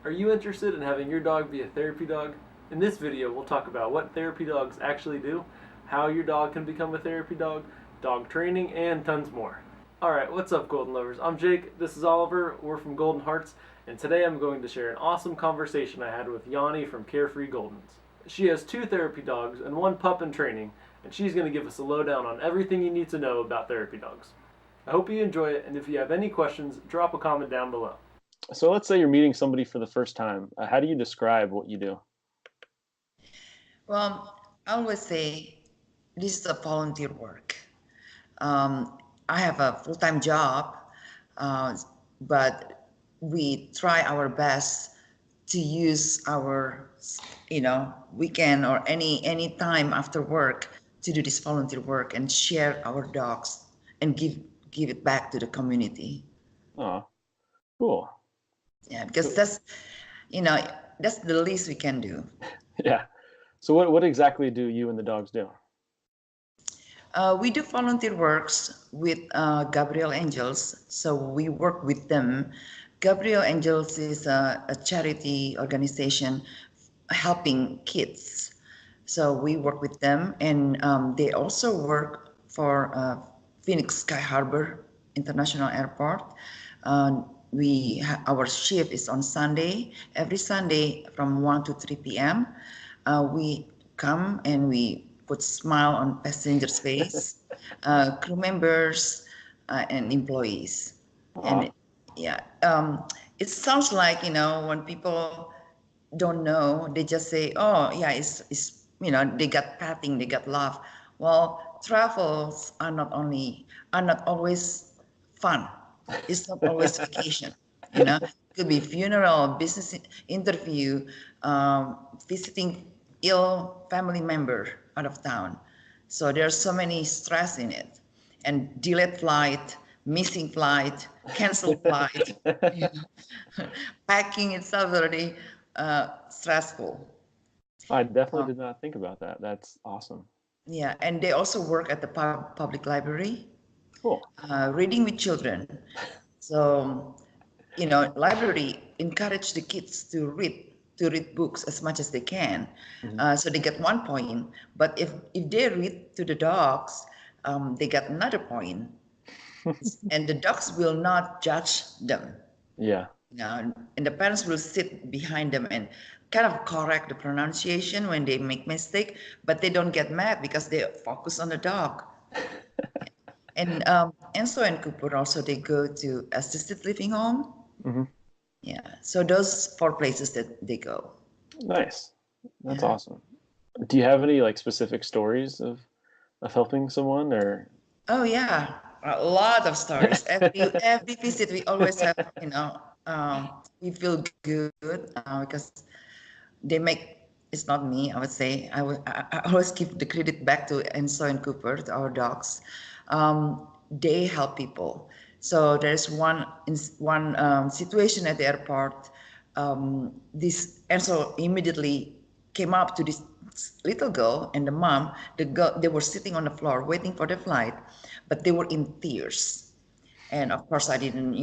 Are you interested in having your dog be a therapy dog? In this video, we'll talk about what therapy dogs actually do, how your dog can become a therapy dog training, and tons more. Alright, what's up, Golden Lovers? I'm Jake, this is Oliver, we're from Golden Hearts, and today I'm going to share an awesome conversation I had with Yani from Carefree Goldens. She has 2 therapy dogs and 1 pup in training, and she's going to give us a lowdown on everything you need to know about therapy dogs. I hope you enjoy it, and if you have any questions, drop a comment down below. So let's say you're meeting somebody for the first time. How do you describe what you do? Well, I always say this is a volunteer work. I have a full-time job, but we try our best to use our, weekend or any time after work to do this volunteer work and share our dogs and give it back to the community. Oh, cool. Yeah, because that's the least we can do. Yeah. So what exactly do you and the dogs do? We do volunteer works with Gabriel Angels, so we work with them. Gabriel Angels is a charity organization helping kids. So we work with them, and they also work for Phoenix Sky Harbor International Airport. Our shift is on Sunday, every Sunday from 1 to 3 p.m. We come and we put smile on passengers' face, crew members, and employees. Aw. And it sounds like, when people don't know, they just say, oh yeah, it's they got patting, they got love. Well, travels are not always fun. It's not always vacation. It could be funeral, business interview, visiting ill family member out of town. So there's so many stress in it, and delayed flight, missing flight, canceled flight. Packing itself already stressful. I definitely did not think about that. That's awesome. Yeah, and they also work at the public library, Cool. reading with children. So, library encourage the kids to read books as much as they can. So they get 1 point. But if they read to the dogs, they get another point. And the dogs will not judge them. Yeah. And the parents will sit behind them and kind of correct the pronunciation when they make mistake, but they don't get mad because they focus on the dog. And Enzo and Cooper also, they go to assisted living home. Yeah, so those 4 places that they go. Nice. That's awesome. Do you have any specific stories of helping someone or? Oh yeah, a lot of stories. Every visit we always have, we feel good because they make. It's not me, I would say. I always give the credit back to Enzo and Cooper, to our dogs. They help people. So there's one situation at the airport. This Enzo immediately came up to this little girl and the mom. The girl, they were sitting on the floor waiting for the flight, but they were in tears. And of course, I didn't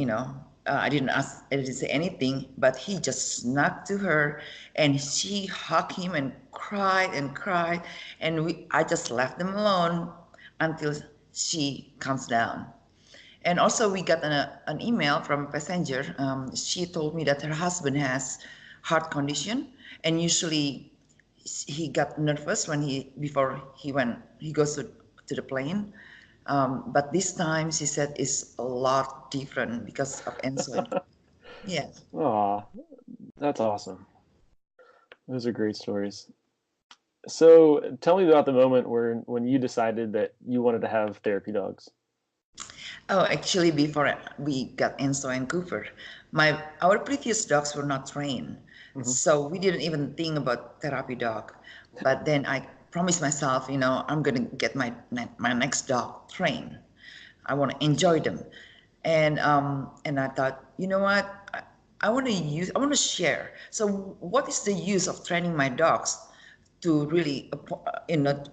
say anything, but he just snuck to her and she hugged him and cried, and I just left them alone until she calms down. And also we got an email from a passenger. She told me that her husband has heart condition, and usually he got nervous before he goes to the plane. But this time she said it's a lot different because of Enzo. Yeah. Aw, that's awesome. Those are great stories. So tell me about the moment when you decided that you wanted to have therapy dogs. Oh, actually, before we got Enzo and Cooper, our previous dogs were not trained, so we didn't even think about therapy dog. But then I promised myself, I'm gonna get my next dog trained. I want to enjoy them, and I thought, you know what, I want to share. So, what is the use of training my dogs to really,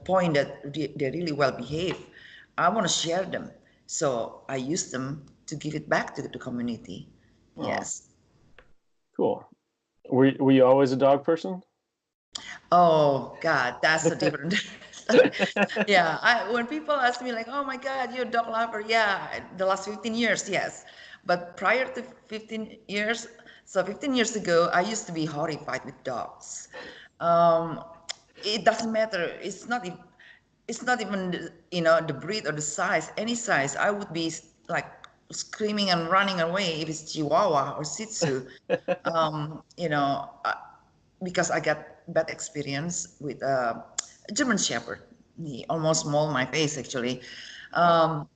point that they really well behave? I want to share them. So I use them to give it back to the community. Aw. Yes. Cool. Were you always a dog person? Oh God, that's a different. Yeah, when people ask me like, "Oh my God, you're a dog lover," yeah, the last 15 years, yes. But prior to 15 years, so 15 years ago, I used to be horrified with dogs. Um, it doesn't matter. It's not even the breed or the size, any size. I would be like screaming and running away if it's Chihuahua or Shih Tzu. Um, you know, uh, because I got bad experience with a German Shepherd. He almost mauled my face actually. Um,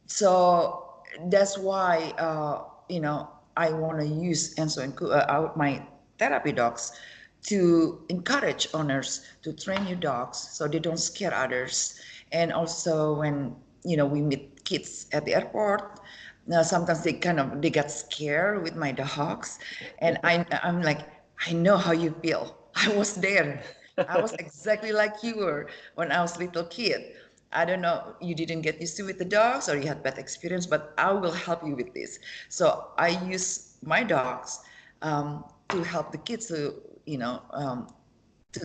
so that's why I want to use Enso and my therapy dogs to encourage owners to train your dogs so they don't scare others. And also when we meet kids at the airport, sometimes they get scared with my dogs, and I'm like, I know how you feel. I was there. I was exactly like you were when I was a little kid. I don't know, you didn't get used to with the dogs or you had bad experience, but I will help you with this. So I use my dogs to help the kids to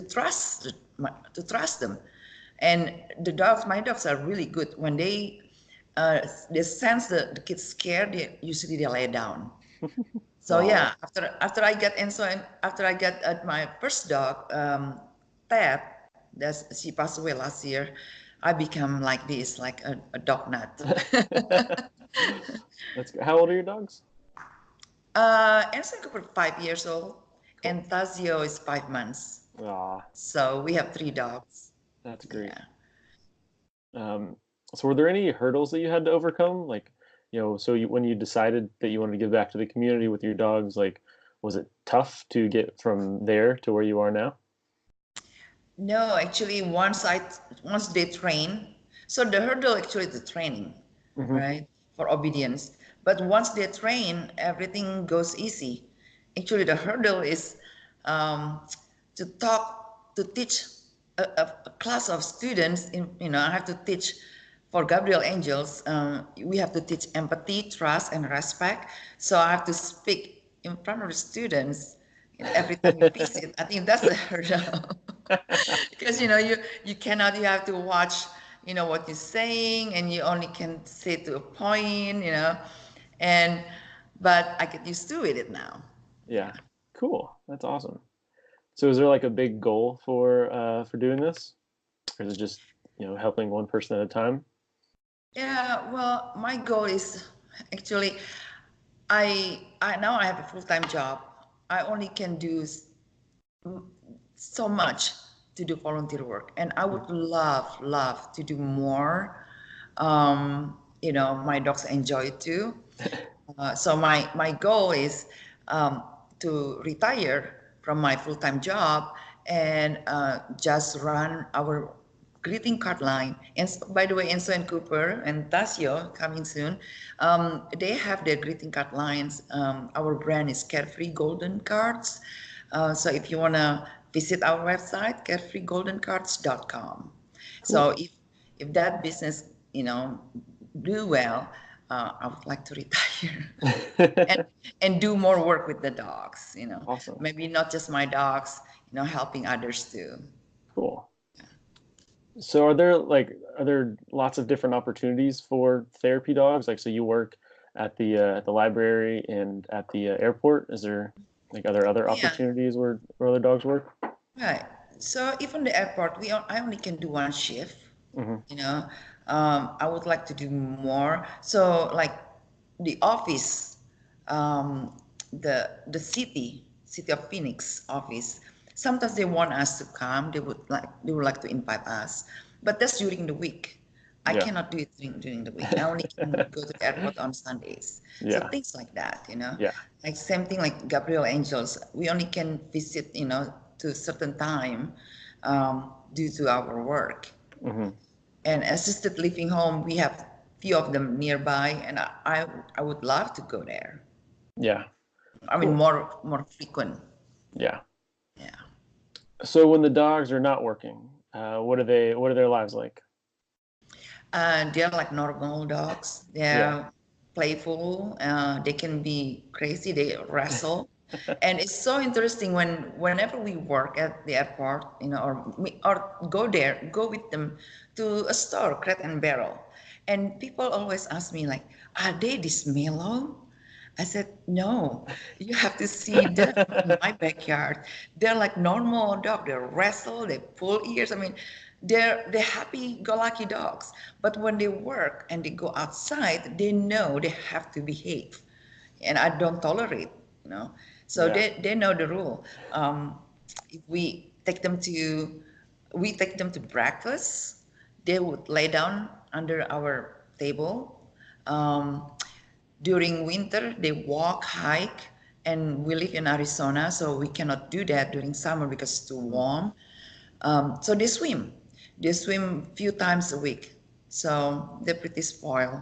trust them. And my dogs are really good. When they sense the kids scared, they lay down. So Wow. yeah, after I get Enzo and after I get my first dog, Ted, she passed away last year. I become like this, like a dog nut. That's good. How old are your dogs? Enzo Cooper 5 years old, Cool. and Tazio is 5 months. Ah, So we have three dogs. that's great. Yeah. Um, so were there any hurdles that you had to overcome? Like, when you decided that you wanted to give back to the community with your dogs, like, was it tough to get from there to where you are now? No, actually, once they train, so the hurdle actually is the training, Hmm. right, for obedience. But once they train, everything goes easy. Actually, the hurdle is um, to teach a class of students. I have to teach for Gabriel Angels. We have to teach empathy, trust, and respect. So I have to speak in front of the students every time we visit. I think that's the hurdle. Because you have to watch what you're saying, and you only can say to a point, and but I get used to it now. Yeah, Yeah. cool. That's awesome. So is there like a big goal for doing this, or is it just helping one person at a time? Yeah, well, my goal is actually I now I have a full-time job. I only can do so much to do volunteer work, and I would love to do more. My dogs enjoy it too. So my goal is to retire from my full-time job and just run our greeting card line. And by the way, Enzo and Cooper and Tasio coming soon. They have their greeting card lines. Our brand is Carefree Golden Cards. So if you want to visit our website, carefreegoldencards.com. So Cool. if that business, do well, I would like to retire and and do more work with the dogs. Awesome. Maybe not just my dogs. Helping others too. Cool. So are there lots of different opportunities for therapy dogs? Like, so you work at the library and at the airport. Is there like are there other Yeah, opportunities where other dogs work? right. So even the airport, I only can do one shift. Hmm. You know, I would like to do more. So like the office, the city of Phoenix office. Sometimes they want us to come. They would like to invite us, but that's during the week. I Yeah. cannot do it during the week. I only can go to the airport on Sundays. So Yeah. things like that. Yeah. Like same thing like Gabriel Angels. We only can visit, to a certain time due to our work. Hmm. And assisted living home, we have few of them nearby, and I would love to go there. Yeah. I mean, Cool. more frequent. Yeah. Yeah. So when the dogs are not working, what are their lives like? They're like normal dogs. Yeah. They're playful. They can be crazy. They wrestle. And it's so interesting whenever we work at the airport, or go with them to a store, Crate and Barrel, and people always ask me like, "Are they this mellow?" I said, "No, you have to see them in my backyard. They're like normal dog. They wrestle, they pull ears. I mean, they're happy-go-lucky dogs. But when they work and they go outside, they know they have to behave, and I don't tolerate, you know. So Yeah. they know the rule. If we take them to breakfast, they would lay down under our table. Um, During winter, they walk, hike, and we live in Arizona, so we cannot do that during summer because it's too warm. So they swim. They swim a few times a week. So they're pretty spoiled.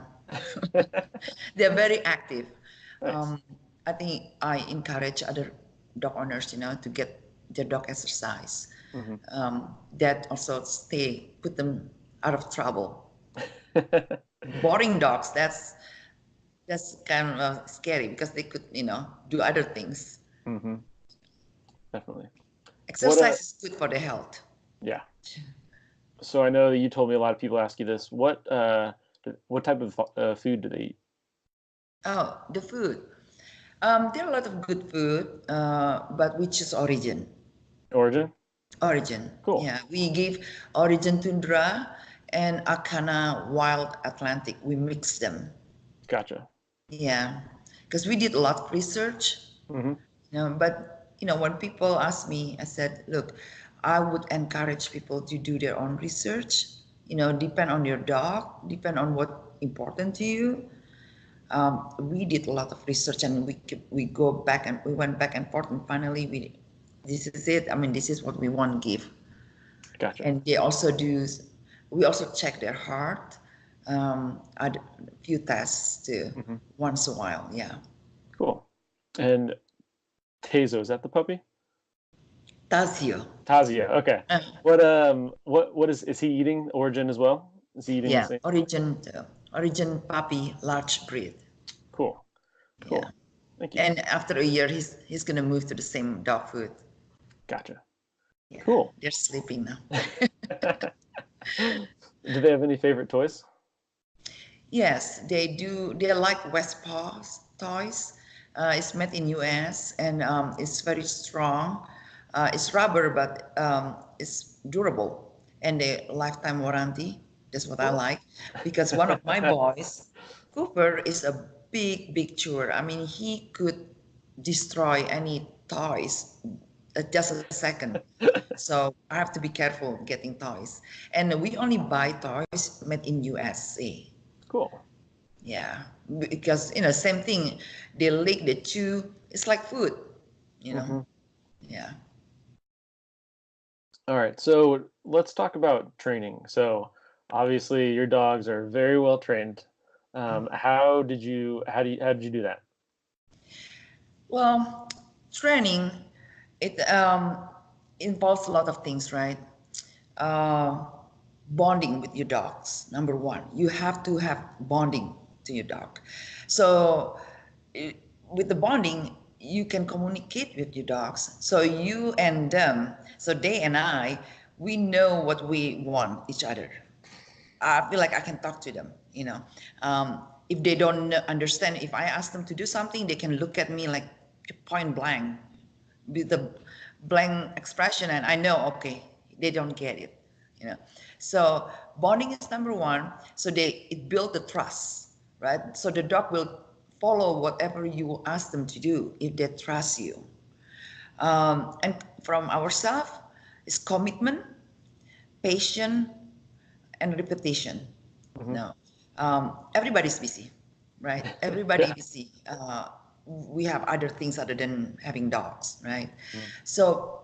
They're very active. Nice. I think I encourage other dog owners, to get their dog exercise. Hmm. That also put them out of trouble. Boring dogs, that's kind of scary because they could, do other things. Hmm. Definitely. What Exercise is good for the health. yeah. So I know that you told me a lot of people ask you this. What type of food do they eat? Oh, the food. There are a lot of good food, but we choose origin. Origin? Origin. Cool. Yeah, we give origin tundra and Akana wild Atlantic. We mix them. Gotcha. Yeah, because we did a lot of research. Hmm. But when people ask me, I said, look, I would encourage people to do their own research. Depend on your dog, depend on what important to you. We did a lot of research, and we went back and forth, and finally this is it. I mean, this is what we want to give. Gotcha. And they also do. We also check their heart. Add a few tests too, Hmm. once a while. Yeah. Cool. And Tazo, is that the puppy? Tazio. Tazia. Okay. Uh, What is he eating Origin as well? Is he eating the yeah, same? origin puppy, large breed. Cool. Yeah. Cool. Thank you. And after a year, he's gonna move to the same dog food. Gotcha. Yeah, Cool. they're sleeping now. Do they have any favorite toys? Yes, they do. They like West Paws toys. It's made in US, and it's very strong. It's rubber, but it's durable, and the lifetime warranty. That's what I Cool. like, because one of my boys, Cooper, is a big chewer. I mean, he could destroy any toys just a second. So I have to be careful getting toys. And we only buy toys made in USA. Cool. Yeah, because same thing. They lick, they chew. It's like food, you know. Hmm. Yeah. All right. So let's talk about training. So obviously your dogs are very well trained. How did you do that? Well, training it involves a lot of things, right? Uh, Bonding with your dogs. Number one, you have to have bonding to your dog. So i- with the bonding, you can communicate with your dogs. So you and them, so they and I, we know what we want each other. I feel like I can talk to them. If they don't understand, if I ask them to do something, they can look at me like point blank with a blank expression, and I know, okay, they don't get it. You know, so bonding is number one. So it build the trust, right? So the dog will follow whatever you ask them to do if they trust you. And from ourselves, is commitment, patience, and repetition. Hmm. No, everybody's busy, right? Everybody Yeah. busy. We have other things other than having dogs, right? Mm. So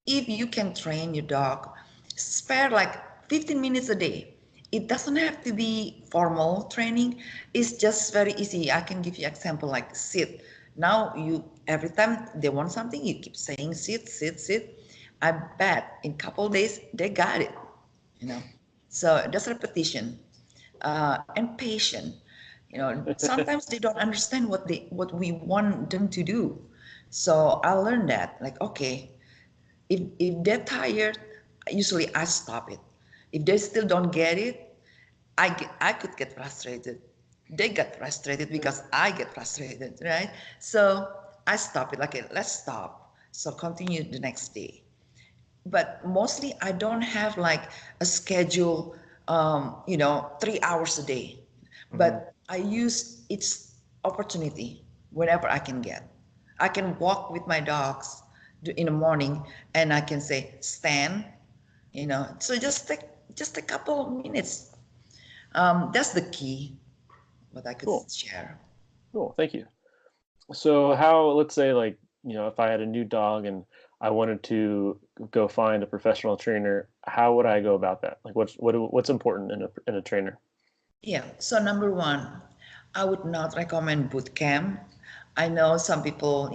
if you can train your dog, spare like 15 minutes a day. It doesn't have to be formal training. It's just very easy. I can give you example like sit. Now every time they want something, you keep saying sit, sit, sit. I bet in couple days they got it. You know, so that's repetition and patience. Sometimes they don't understand what we want them to do. So I learned that, like, okay, if they're tired, usually I stop it. If they still don't get it, I could get frustrated. They get frustrated because I get frustrated, right? So I stop it. Like, okay, let's stop. So continue the next day. But mostly I don't have like a schedule, 3 hours a day. Hmm. But I use its opportunity whenever I can get. I can walk with my dogs in the morning, and I can say stand, so just a couple of minutes. That's the key what I could Cool. share. Cool. Thank you. So how, let's say like, if I had a new dog and I wanted to go find a professional trainer, how would I go about that? Like what's important in a trainer? Yeah. So number one, I would not recommend boot camp. I know some people,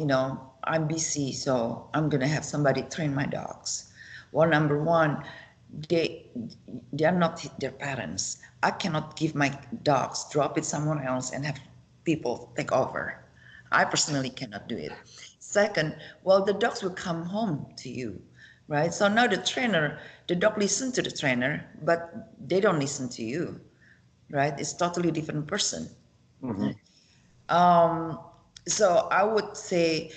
I'm busy, so I'm gonna have somebody train my dogs. Well, number one, they they are not their parents. I cannot give my dogs, drop it somewhere else, and have people take over. I personally cannot do it. Second, well, the dogs will come home to you, right? So now the dog listen to the trainer, but they don't listen to you, right? It's totally different person. Hmm. Um, so I would say,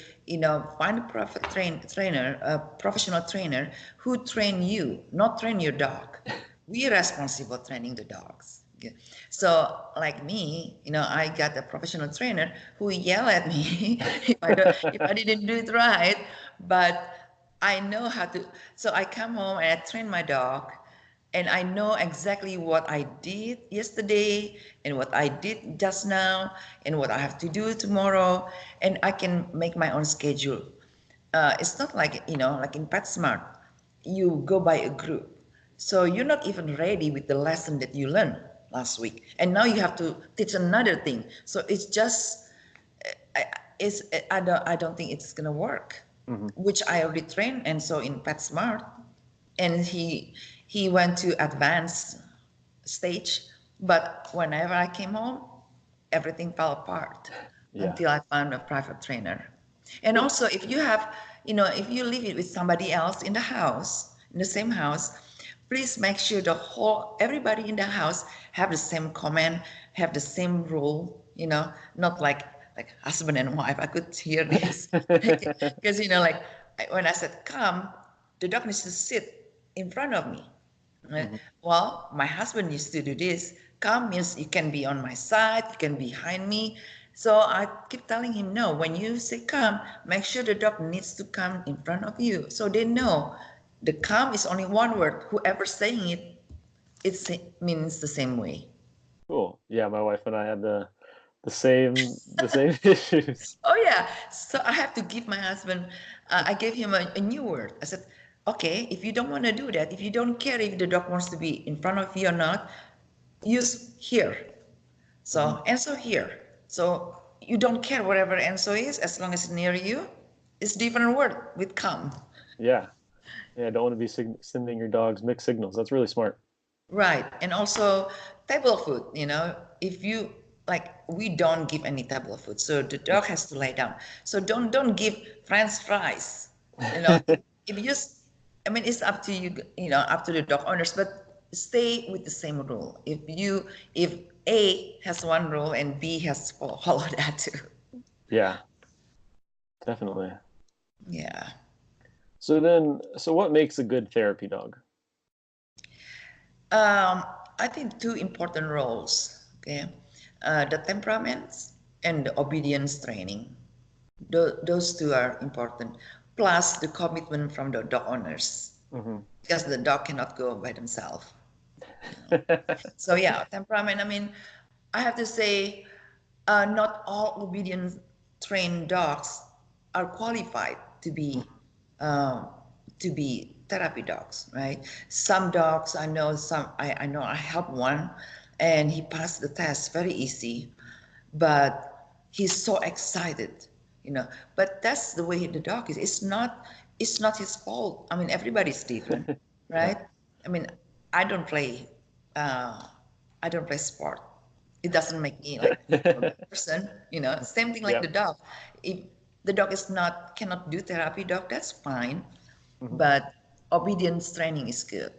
find a trainer, a professional trainer who train you, not train your dog. We are responsible training the dogs. Okay. So like me, I got a professional trainer who yell at me if I didn't do it right, but I know how to. So I come home and I train my dog, and I know exactly what I did yesterday and what I did just now and what I have to do tomorrow, and I can make my own schedule. It's not like like in PetSmart, you go by a group, so you're not even ready with the lesson that you learned last week, and now you have to teach another thing. So it's just, I, I don't think it's gonna work. Hmm. Which I already trained, and so in PetSmart, and he went to advanced stage, but whenever I came home, everything fell apart Yeah. until I found a private trainer. And Cool. also, if you live it with somebody else in the house, in the same house, please make sure everybody in the house have the same command, have the same rule, not like husband and wife. I could hear this because like when I said come, the dog needs to sit in front of me. Hmm. Well, my husband used to do this. Come means you can be on my side, you can be behind me. So I keep telling him, no, when you say come, make sure the dog needs to come in front of you. So they know the come is only one word. Whoever's saying it, it means the same way. Cool. Yeah, my wife and I had the same issues. Oh yeah. So I have to give my husband. I gave him a new word. I said, okay, if you don't want to do that, if you don't care if the dog wants to be in front of you or not, use here. Hmm. So Enso here. So you don't care whatever Enso is as long as it's near you. It's different word with come. Yeah. Yeah, don't want to be sending your dogs mixed signals. That's really smart. Right. And also table food, if you like, we don't give any table food. So the dog has to lay down. So don't give French fries. If you I mean it's up to you, up to the dog owners, but stay with the same rule. If A has one rule and B has to follow that too. Yeah, definitely. Yeah. So what makes a good therapy dog? I think two important roles. Okay, the temperaments and the obedience training. Those two are important. Plus the commitment from the dog owners, Hmm. because the dog cannot go by themselves. So yeah, temperament. I mean, I have to say, not all obedience trained dogs are qualified uh, to be therapy dogs, right? Some dogs, I know I helped one, and he passed the test very easy, but he's so excited, but that's the way the dog is. It's not his fault. I mean, everybody's different, Yeah. right? I mean, i don't play uh, I don't play sport. It doesn't make me like a good person. Same thing like Yeah. the dog. If the dog cannot do therapy dog, that's fine. Mhm. But obedience training is good.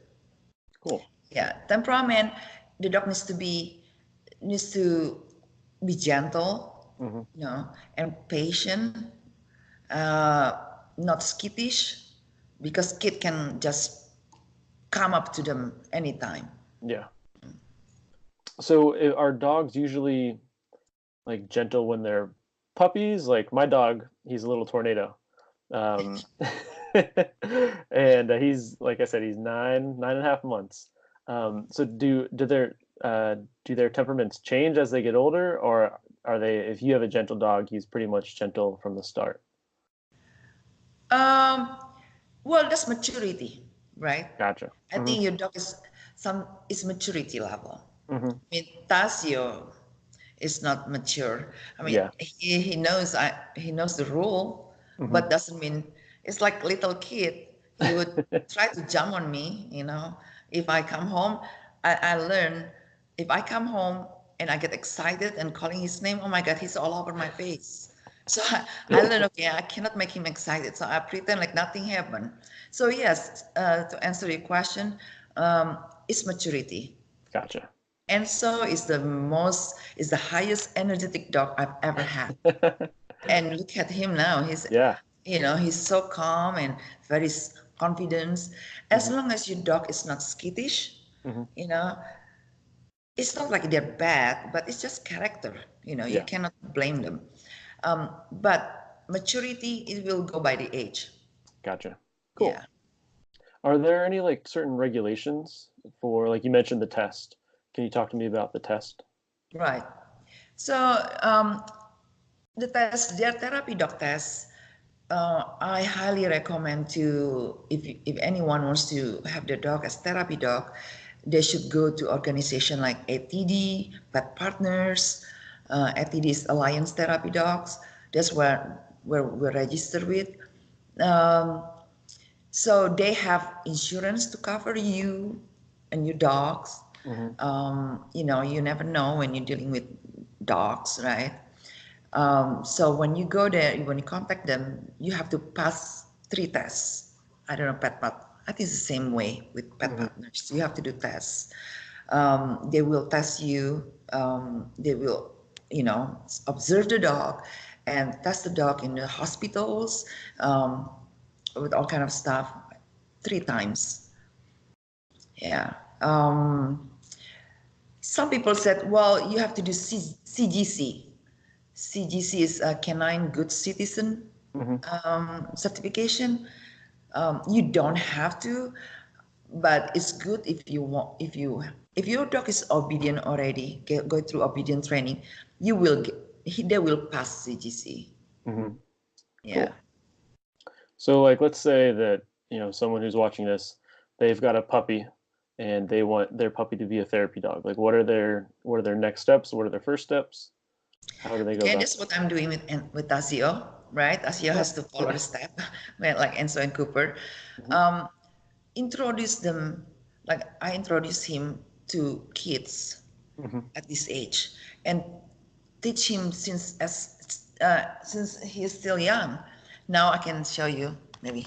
Cool. Yeah, temperament, the dog needs to be gentle, Mhm. and patient, uh, not skittish, because kid can just come up to them anytime. Yeah. So are dogs usually like gentle when they're puppies? Like my dog, he's a little tornado. Um, and he's, like I said, he's 9.5 months. So do their temperaments change as they get older, or are they? If you have a gentle dog, he's pretty much gentle from the start. Um, well, that's maturity, right? Gotcha. I Hmm. think your dog is maturity level. Hmm. I mean, Tasio is not mature. I mean, Yeah. he knows the rule, Hmm. but doesn't mean it's like little kid. He would try to jump on me. If I come home, I learn. If I come home and I get excited and calling his name, oh my God, he's all over my face. So I learn, okay, I cannot make him excited. So I pretend like nothing happened. So yes, to answer your question, it's maturity. Gotcha. And so is the highest energetic dog I've ever had. And look at him now. Yeah. He's so calm and very confident. As Hmm. long as your dog is not skittish, Hmm. you know, it's not like they're bad, but it's just character. You Yeah. cannot blame them. But maturity, it will go by the age. Gotcha. Cool. Yeah, Are there any like certain regulations for, like you mentioned, the test? Can you talk to me about the test? right. So their therapy dog test, I highly recommend if anyone wants to have their dog as therapy dog, they should go to organization like ATD, Pet Partners. ATD is Alliance Therapy Dogs. That's where we're registered with. Um, so they have insurance to cover you and your dogs. Hmm. You never know when you're dealing with dogs, right? So when you go there, when you contact them, you have to pass 3 tests. I don't know, I think it's the same way with pet Hmm. partners. You have to do tests. They will test you. They will, observe the dog and test the dog in the hospitals, with all kind of stuff, 3 times. Yeah. Some people said, well, you have to do CGC. CGC is a Canine Good Citizen Hmm. certification. You don't have to, but it's good if you want. If your dog is obedient already, go through obedient training, they will pass CGC. Hmm. Yeah. Cool. So, like, let's say that, someone who's watching this, they've got a puppy and they want their puppy to be a therapy dog. Like, what are their next steps? What are their first steps? How do they go Okay, about that's what I'm doing with Tasio, right? Tasio that? has to follow the step, well, like Enzo and Cooper. Hmm. Um, Introduce them, like I introduce him to kids Hmm. at this age, and teach him since he is still young. Now I can show you, maybe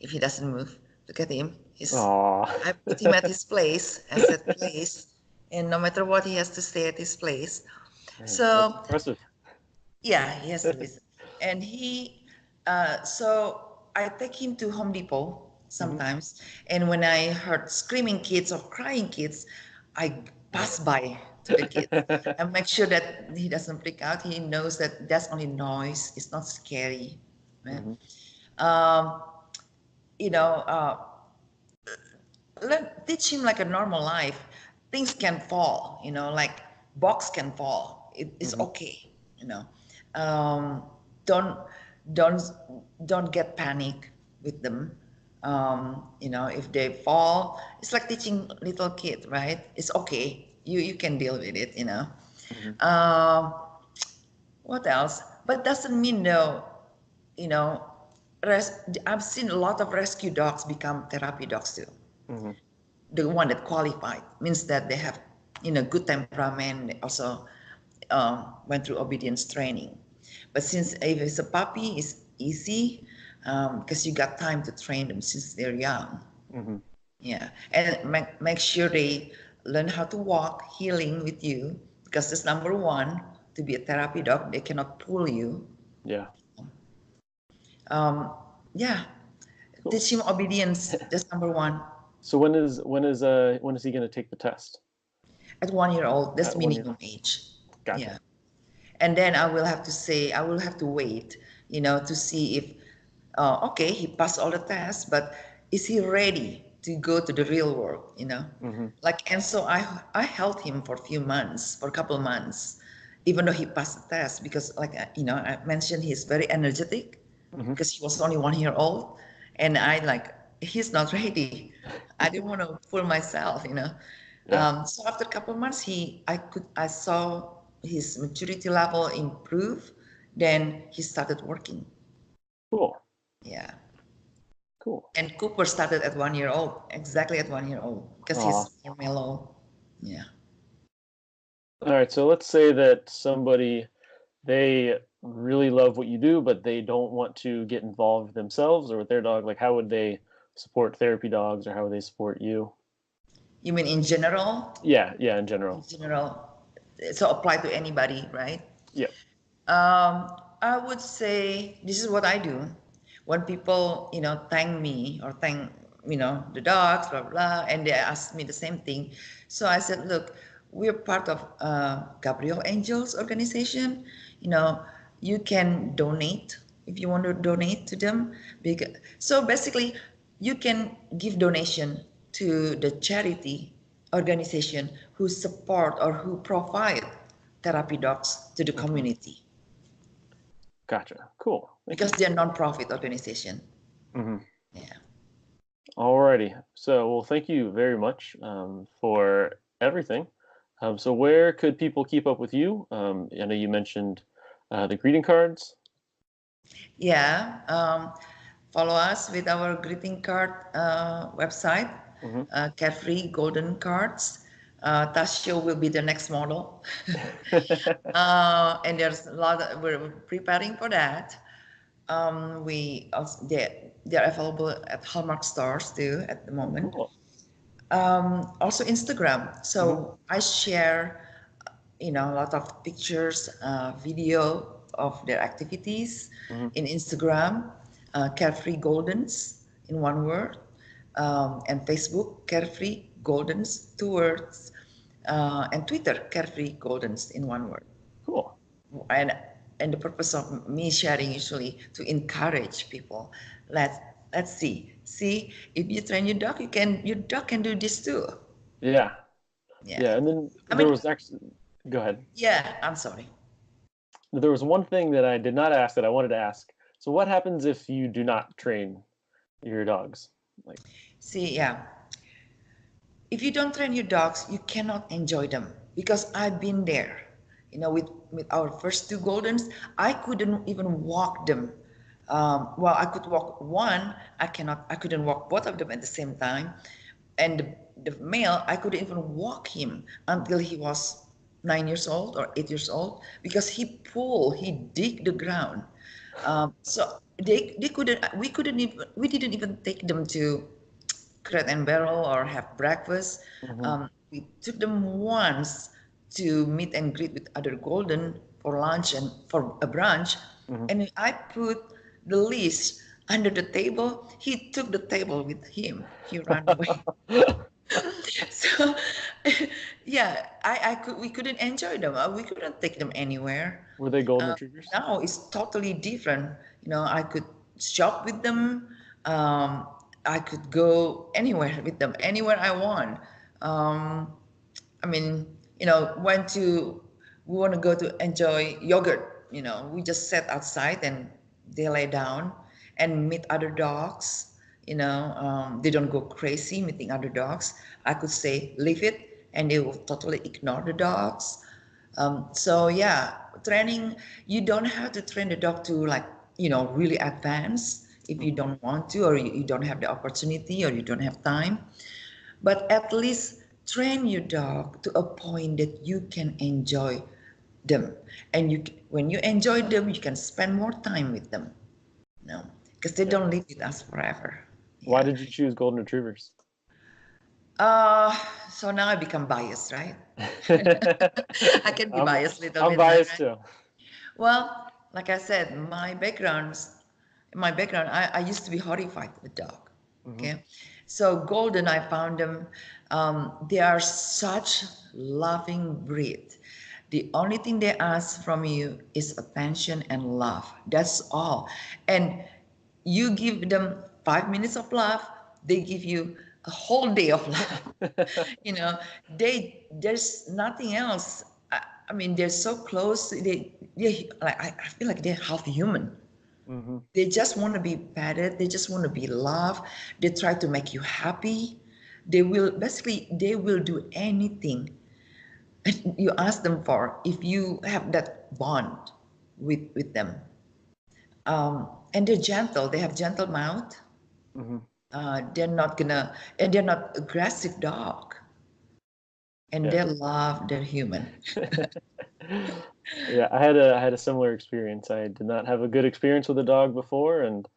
if he doesn't move. Look at him. Aw. I put him at his place, as at place, and no matter what, he has to stay at his place. Man, that's So impressive. yeah, he has to listen. And so I take him to Home Depot Hmm. sometimes. And when I heard screaming kids or crying kids, I pass by to the kids and make sure that he doesn't freak out. He knows that that's only noise. It's not scary. Right? Hmm. Um, you know, teach him like a normal life. Things can fall, like box can fall. It's Hmm. okay, you know. Um, don't don't don't get panic with them. If they fall, it's like teaching little kid, right? It's okay. You can deal with it, Hmm. Um, what else? But doesn't mean though, you know, I've seen a lot of rescue dogs become therapy dogs too. Hmm. The one that qualified means that they have good temperament. They also went through obedience training. But since if it's a puppy, it's easy because you got time to train them since they're young. Mm-hmm. Yeah, and make sure they learn how to walk, healing with you, because that's number one. To be a therapy dog, they cannot pull you. Yeah. Um, yeah, Cool. teach him obedience. That's number one. So when is he going to take the test? At 1 year old, that's At 1 year. minimum age. Gotcha. Yeah, and then I will have to wait, to see if, okay, he passed all the tests, but is he ready to go to the real world? Mm-hmm. And so I held him for a couple of months, even though he passed the test, because I mentioned, he's very energetic Mm-hmm. because he was only 1 year old, and he's not ready. I didn't want to fool myself. Yeah. So after a couple of months, I saw his maturity level improve. Then he started working. Cool. Yeah. Cool. And Cooper started at 1 year old, exactly at 1 year old, because he's more mellow. Yeah. All right. So let's say that they really love what you do, but they don't want to get involved themselves or with their dog. Like, how would they support therapy dogs, or how would they support you? You mean in general? Yeah. In general. In general. So apply to anybody, right? Yeah. I would say this is what I do. When people, thank me or thank, the dogs, blah, blah, and they ask me the same thing. So I said, look, we're part of Gabriel Angels organization. You can donate if you want to donate to them. So basically, you can give donation to the charity organization who support or who provide therapy dogs to the community. Gotcha. Cool. Because they're non-profit organization. Mm-hmm. Yeah. Alrighty. So, well, thank you very much for everything. So where could people keep up with you? I know you mentioned the greeting cards. Yeah. Follow us with our greeting card website, Carefree Golden Cards. Tasio will be the next model. And there's a lot we're preparing for that. We also, they're available at Hallmark stores too at the moment. Cool. Also Instagram. So I share, a lot of pictures, video of their activities in Instagram, Carefree Goldens in one word, and Facebook, Carefree Goldens, 2 words, and Twitter, Carefree Goldens in one word. Cool. And the purpose of me sharing usually to encourage people. Let's see if you train your dog, your dog can do this too. Yeah. And then was actually, go ahead. Yeah, I'm sorry. There was one thing that I did not ask that I wanted to ask. So what happens if you do not train your dogs? If you don't train your dogs, you cannot enjoy them, because I've been there. With our first 2 Goldens, I couldn't even walk them. Well, I could walk one. I couldn't walk both of them at the same time. And the male, I couldn't even walk him until he was 9 years old or 8 years old, because he dig the ground. So we didn't even take them to Crate and Barrel or have breakfast. We took them once to meet and greet with other Golden for lunch and for a brunch. And I put the leash under the table. He took the table with him. He ran away. So, yeah, we couldn't enjoy them. We couldn't take them anywhere. Were they golden retrievers? Now it's totally different. I could shop with them. I could go anywhere with them, anywhere I want. When we want to go to enjoy yogurt, we just sat outside and they lay down and meet other dogs. They don't go crazy meeting other dogs. I could say, leave it, and they will totally ignore the dogs. So yeah, training, you don't have to train the dog to really advance if you don't want to, or you don't have the opportunity, or you don't have time. But at least train your dog to a point that you can enjoy them, and when you enjoy them, you can spend more time with them. Because they Yeah. don't live with us forever. Why Yeah. did you choose golden retrievers? Uh, so now I become biased, right? I can be biased a little I'm bit now, biased right? too. Well, like I said, my background, I used to be horrified with dog. Hmm. Okay, so golden, I found them. They are such loving breed. The only thing they ask from you is attention and love. That's all. And you give them 5 minutes of love, they give you a whole day of love. You know, there's nothing else. I mean, they're so close. They like I feel like they're half human. Hmm. They just want to be petted. They just want to be loved. They try to make you happy. They will do anything you ask them for if you have that bond with them. And they're gentle. They have gentle mouth. Hmm. They're not aggressive dog. And Yeah. they love their human. Yeah, I had a similar experience. I did not have a good experience with a dog before, and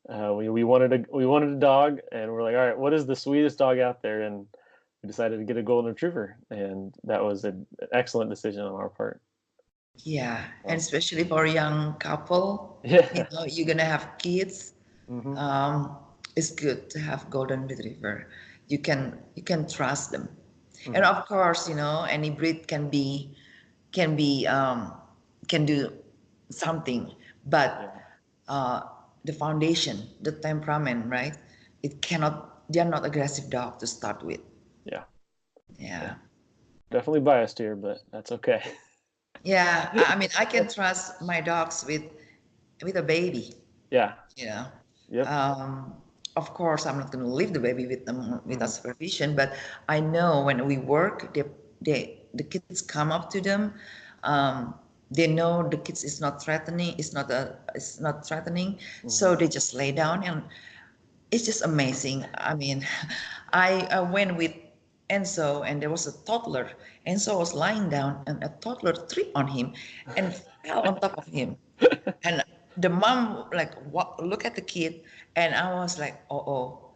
we wanted a dog, and we're like, all right, what is the sweetest dog out there? And we decided to get a golden retriever, and that was an excellent decision on our part. Yeah, and So, especially for a young couple, yeah. you're gonna have kids. Hmm. Um, it's good to have golden retriever. You can trust them, and Hmm. of course, any breed can be can do something, but Yeah. uh, the foundation, the temperament, right? It cannot. They are not aggressive dog to start with. Yeah. Yeah. Yeah, Definitely biased here, but that's okay. yeah. I mean, I can trust my dogs with a baby. Yeah. You know, Yep. um, of course, I'm not going to leave the baby with them without Hmm. supervision, but I know when we work, the kids come up to them. Um, they know the kids is not threatening. It's not threatening, Hmm. so they just lay down, and it's just amazing. I mean, I went with Enzo, and there was a toddler. Enzo was lying down, and a toddler tripped on him and fell on top of him. And the mom like what, look at the kid, and I was like, oh.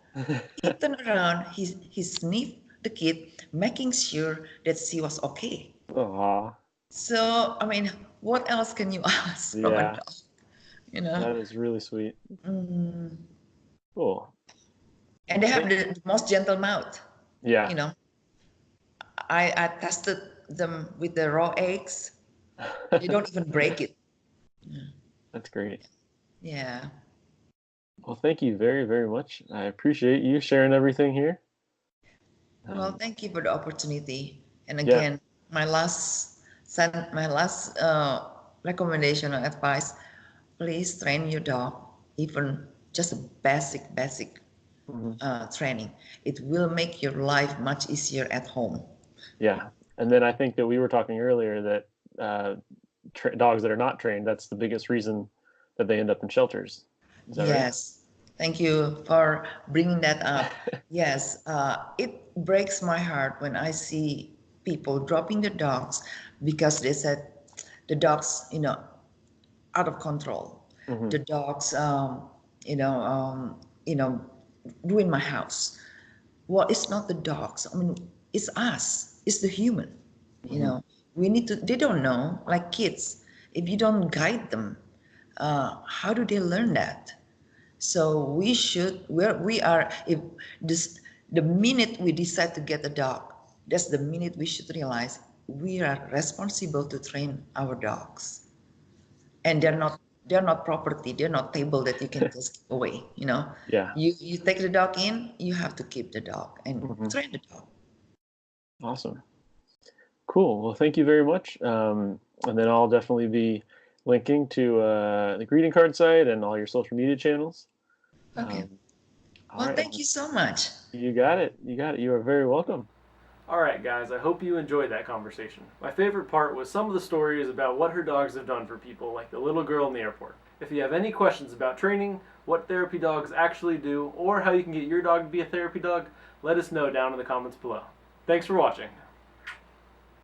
He turned around, he sniffed the kid, making sure that she was okay. Aw. So I mean, what else can you ask from a Yeah. dog? You know? That is really sweet. Mm. Cool. And Well, they have the most gentle mouth. yeah. You know, I tested them with the raw eggs. They don't even break it. That's great. Yeah. Well, thank you very, very much. I appreciate you sharing everything here. Well, Um, thank you for the opportunity. And yeah. again, my last recommendation or advice: please train your dog, even just a basic Hmm. training. It will make your life much easier at home. Yeah. And then I think that we were talking earlier that dogs that are not trained, that's the biggest reason that they end up in shelters. Is that right? Yes, thank you for bringing that up. Yes, it breaks my heart when I see people dropping the dogs because they said the dogs, out of control. Hmm. The dogs, you know, um, you know, ruin my house. Well, it's not the dogs. I mean, it's us. It's the human. You Hmm. know, we need to. They don't know, like kids. If you don't guide them, how do they learn that? So we should. We are. If this, the minute we decide to get a dog, that's the minute we should realize we are responsible to train our dogs, and Yeah. they're not property. They're not table that you can just give away. Yeah. You take the dog in, you have to keep the dog and Hmm. train the dog. Awesome. Cool. Well, thank you very much. And then I'll definitely be linking to the greeting card site and all your social media channels. Okay. Um, all Well, right. thank you so much. You got it. You got it. You are very welcome. Alright, guys, I hope you enjoyed that conversation. My favorite part was some of the stories about what her dogs have done for people, like the little girl in the airport. If you have any questions about training, what therapy dogs actually do, or how you can get your dog to be a therapy dog, let us know down in the comments below. Thanks for watching.